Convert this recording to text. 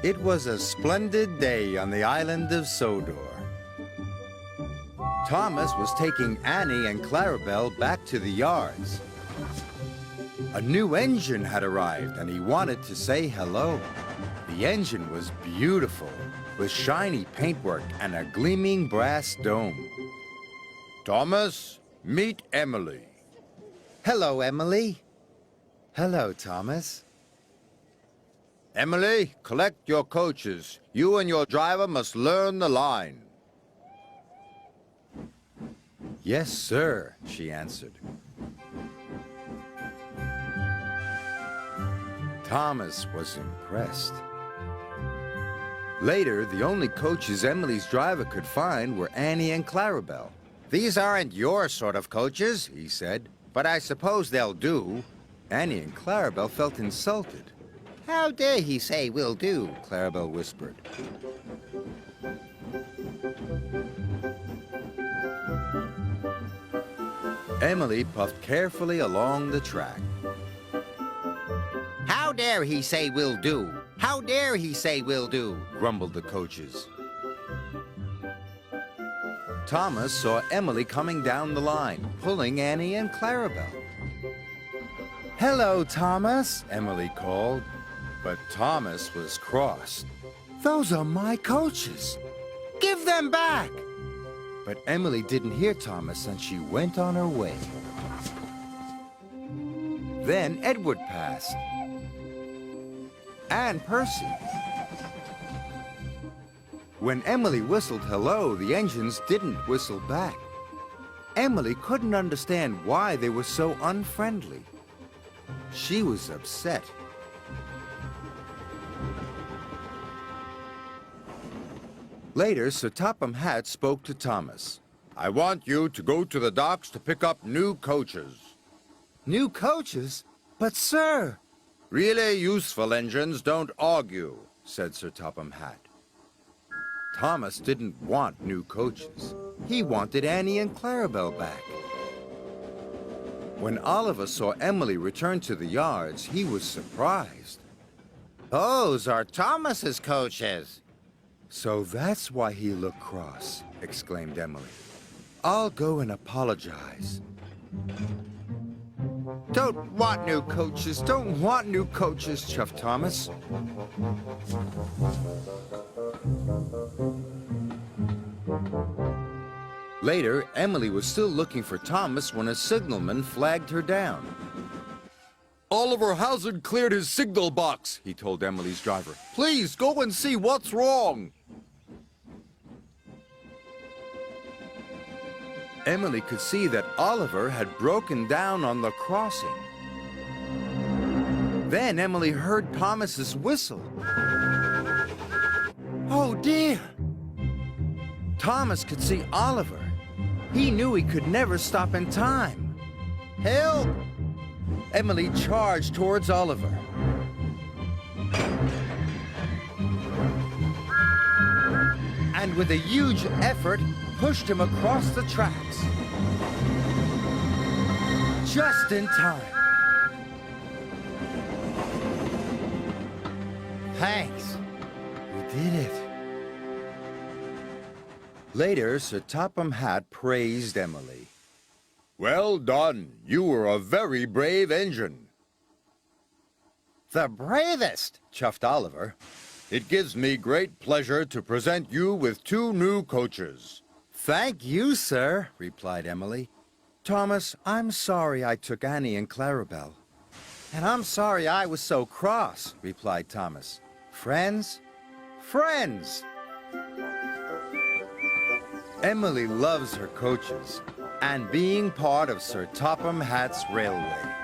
It was a splendid day on the island of Sodor. Thomas was taking Annie and Clarabelle back to the yards. A new engine had arrived and he wanted to say hello. The engine was beautiful, with shiny paintwork and a gleaming brass dome. Thomas, meet Emily. Hello, Emily. Hello, Thomas. Emily, collect your coaches. You and your driver must learn the line. Yes, sir, she answered. Thomas was impressed. Later, the only coaches Emily's driver could find were Annie and Clarabelle. These aren't your sort of coaches, he said, but I suppose they'll do. Annie and Clarabelle felt insulted. How dare he say will do, Clarabelle whispered. Emily puffed carefully along the track. How dare he say will do? How dare he say will do? Grumbled the coaches. Thomas saw Emily coming down the line, pulling Annie and Clarabelle. Hello, Thomas, Emily called. But Thomas was cross. Those are my coaches. Give them back! But Emily didn't hear Thomas and she went on her way. Then Edward passed. And Percy. When Emily whistled hello, the engines didn't whistle back. Emily couldn't understand why they were so unfriendly. She was upset. Later, Sir Topham Hatt spoke to Thomas. I want you to go to the docks to pick up new coaches. New coaches? But, sir... Really useful engines don't argue, said Sir Topham Hatt. Thomas didn't want new coaches. He wanted Annie and Clarabelle back. When Oliver saw Emily return to the yards, he was surprised. Those are Thomas's coaches. So that's why he looked cross, exclaimed Emily. I'll go and apologize. Don't want new coaches, don't want new coaches, chuffed Thomas. Later, Emily was still looking for Thomas when a signalman flagged her down. Oliver Hazard cleared his signal box, he told Emily's driver. Please go and see what's wrong. Emily could see that Oliver had broken down on the crossing. Then Emily heard Thomas's whistle. Oh dear! Thomas could see Oliver. He knew he could never stop in time. Help! Emily charged towards Oliver. And with a huge effort, pushed him across the tracks. Just in time. Thanks. You did it. Later, Sir Topham Hatt praised Emily. Well done. You were a very brave engine. The bravest, chuffed Oliver. It gives me great pleasure to present you with 2 new coaches. Thank you, sir, replied Emily. Thomas, I'm sorry I took Annie and Clarabelle. And I'm sorry I was so cross, replied Thomas. Friends? Friends! Emily loves her coaches and being part of Sir Topham Hatt's railway.